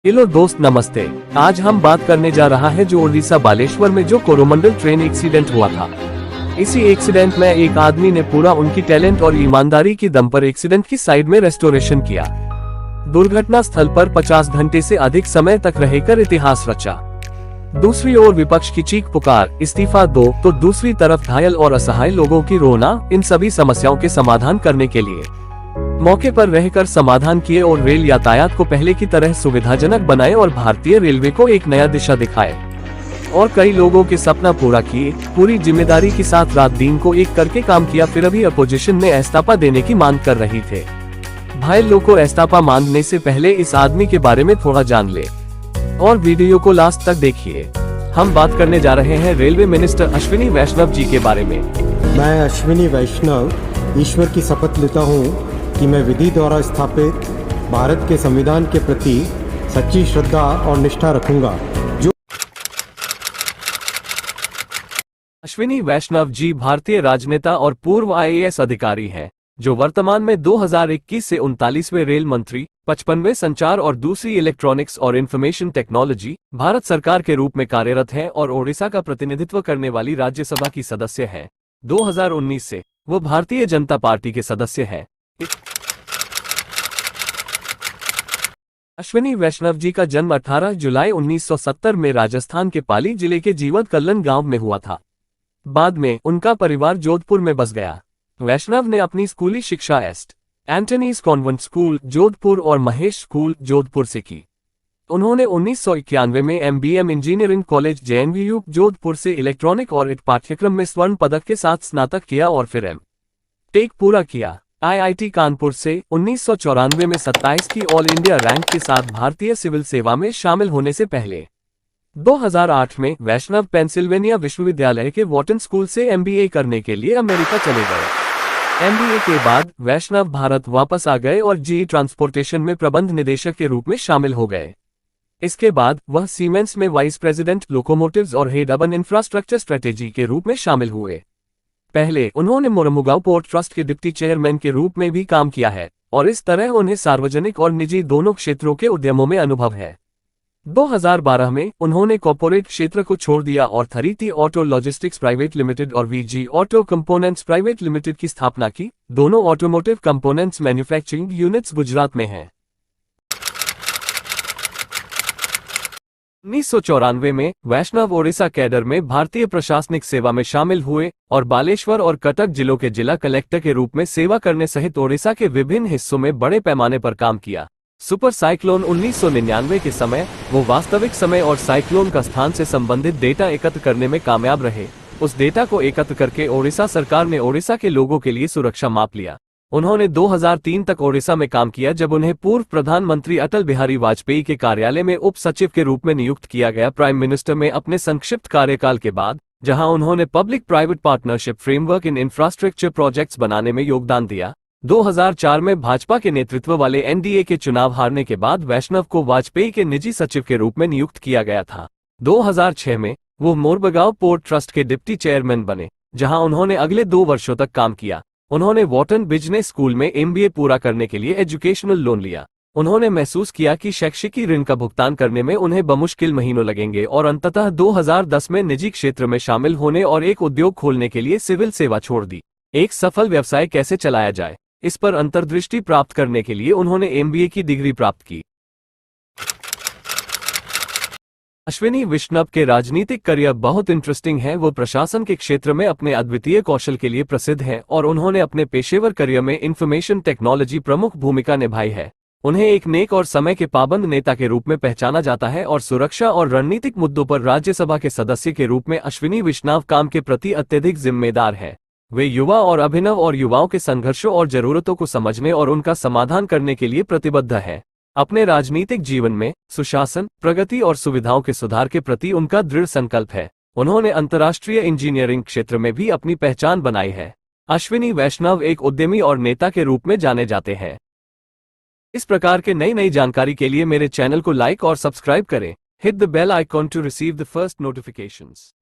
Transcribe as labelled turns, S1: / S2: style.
S1: Hello दोस्त, नमस्ते। आज हम बात करने जा रहा है जो उड़ीसा बालेश्वर में जो कोरोमंडल ट्रेन एक्सीडेंट हुआ था। इसी एक्सीडेंट में एक आदमी ने पूरा उनकी टैलेंट और ईमानदारी की दम पर एक्सीडेंट की साइड में रेस्टोरेशन किया। दुर्घटना स्थल पर 50 घंटे से अधिक समय तक रहकर इतिहास रचा। दूसरी ओर विपक्ष की चीख पुकार, इस्तीफा दो, तो दूसरी तरफ घायल और असहाय लोगों की रोना, इन सभी समस्याओं के समाधान करने के लिए मौके पर रहकर समाधान किए और रेल यातायात को पहले की तरह सुविधाजनक बनाए और भारतीय रेलवे को एक नया दिशा दिखाए। और कई लोगों के सपना पूरा किए। पूरी जिम्मेदारी के साथ रात दिन को एक करके काम किया। फिर अभी अपोजिशन ने इस्तीफा देने की मांग कर रही थे। भाई लोग को इस्तीफा मांगने से पहले इस आदमी के बारे में थोड़ा जान ले और वीडियो को लास्ट तक देखिए। हम बात करने जा रहे हैं रेलवे मिनिस्टर अश्विनी वैष्णव जी के बारे में।
S2: मैं अश्विनी वैष्णव ईश्वर की शपथ लेता हूँ कि मैं विधि द्वारा स्थापित भारत के संविधान के प्रति सच्ची श्रद्धा और निष्ठा रखूंगा। जो
S1: अश्विनी वैष्णव जी भारतीय राजनेता और पूर्व आईएएस अधिकारी हैं, जो वर्तमान में 2021 से 39वें रेल मंत्री, 55वें संचार और दूसरी इलेक्ट्रॉनिक्स और इंफॉर्मेशन टेक्नोलॉजी भारत सरकार के रूप में कार्यरत हैं और ओडिशा का प्रतिनिधित्व करने वाली राज्यसभा की सदस्य हैं। 2019 से वो भारतीय जनता पार्टी के सदस्य हैं। अश्विनी वैष्णव जी का जन्म 18 जुलाई 1970 में राजस्थान के पाली जिले के जीवत कल्लन गांव में हुआ था। बाद में उनका परिवार जोधपुर में बस गया। वैष्णव ने अपनी स्कूली शिक्षा एस्ट एंटनीज कॉन्वेंट स्कूल जोधपुर और महेश स्कूल जोधपुर से की। उन्होंने 1991 में MBM engineering college JNVU Jodhpur से इलेक्ट्रॉनिक और पाठ्यक्रम में स्वर्ण पदक के साथ स्नातक किया और फिर एम.टेक पूरा किया। आईआईटी कानपुर से 1994 में 27 की ऑल इंडिया रैंक के साथ भारतीय सिविल सेवा में शामिल होने से पहले 2008 में वैष्णव पेंसिल्वेनिया विश्वविद्यालय के वॉटन स्कूल से एमबीए करने के लिए अमेरिका चले गए। एमबीए के बाद वैष्णव भारत वापस आ गए और जीई ट्रांसपोर्टेशन में प्रबंध निदेशक के रूप में शामिल हो गए। इसके बाद वह सीमेंस में वाइस प्रेसिडेंट लोकोमोटिव्स और हेड अर्बन इंफ्रास्ट्रक्चर स्ट्रेटेजी के रूप में शामिल हुए। पहले उन्होंने मोरमुगांव पोर्ट ट्रस्ट के डिप्टी चेयरमैन के रूप में भी काम किया है और इस तरह उन्हें सार्वजनिक और निजी दोनों क्षेत्रों के उद्यमों में अनुभव है। 2012 में उन्होंने कॉर्पोरेट क्षेत्र को छोड़ दिया और थरीती ऑटो लॉजिस्टिक्स प्राइवेट लिमिटेड और VG auto components private limited की स्थापना की। दोनों automotive components manufacturing units Gujarat में हैं। 1994 में वैष्णव ओडिशा कैडर में भारतीय प्रशासनिक सेवा में शामिल हुए और बालेश्वर और कटक जिलों के जिला कलेक्टर के रूप में सेवा करने सहित ओडिशा के विभिन्न हिस्सों में बड़े पैमाने पर काम किया। सुपर साइक्लोन 1999 के समय वो वास्तविक समय और साइक्लोन का स्थान से संबंधित डेटा एकत्र करने में कामयाब रहे। उस डेटा को एकत्र करके ओडिशा सरकार ने ओडिशा के लोगों के लिए सुरक्षा माप लिया। उन्होंने 2003 तक ओडिशा में काम किया, जब उन्हें पूर्व प्रधानमंत्री अटल बिहारी वाजपेयी के कार्यालय में उप सचिव के रूप में नियुक्त किया गया। प्राइम मिनिस्टर में अपने संक्षिप्त कार्यकाल के बाद, जहां उन्होंने public private partnership framework in infrastructure projects बनाने में योगदान दिया। 2004 में भाजपा के नेतृत्व वाले एनडीए के चुनाव हारने के बाद वैष्णव को वाजपेयी के निजी सचिव के रूप में नियुक्त किया गया था। 2006 में वो मोरमुगांव पोर्ट ट्रस्ट के डिप्टी चेयरमैन बने, जहां उन्होंने अगले 2 वर्षों तक काम किया। उन्होंने वॉटन बिजनेस स्कूल में एमबीए पूरा करने के लिए एजुकेशनल लोन लिया। उन्होंने महसूस किया कि शैक्षिकी ऋण का भुगतान करने में उन्हें बमुश्किल महीनों लगेंगे और अंततः 2010 में निजी क्षेत्र में शामिल होने और एक उद्योग खोलने के लिए सिविल सेवा छोड़ दी। एक सफल व्यवसाय कैसे चलाया जाए, इस पर अंतर्दृष्टि प्राप्त करने के लिए उन्होंने एमबीए की डिग्री प्राप्त की। अश्विनी वैष्णव के राजनीतिक करियर बहुत इंटरेस्टिंग है। वो प्रशासन के क्षेत्र में अपने अद्वितीय कौशल के लिए प्रसिद्ध हैं और उन्होंने अपने पेशेवर करियर में इंफॉर्मेशन टेक्नोलॉजी प्रमुख भूमिका निभाई है। उन्हें एक नेक और समय के पाबंद नेता के रूप में पहचाना जाता है और सुरक्षा और रणनीतिक मुद्दों पर राज्यसभा के सदस्य के रूप में अश्विनी वैष्णव काम के प्रति अत्यधिक जिम्मेदार हैं। वे युवा और अभिनव और युवाओं के संघर्षों और जरूरतों को समझने और उनका समाधान करने के लिए प्रतिबद्ध है। अपने राजनीतिक जीवन में सुशासन, प्रगति और सुविधाओं के सुधार के प्रति उनका दृढ़ संकल्प है। उन्होंने अंतर्राष्ट्रीय इंजीनियरिंग क्षेत्र में भी अपनी पहचान बनाई है। अश्विनी वैष्णव एक उद्यमी और नेता के रूप में जाने जाते हैं। इस प्रकार के नई जानकारी के लिए मेरे चैनल को लाइक और सब्सक्राइब करें। Hit the bell icon to receive the first notifications.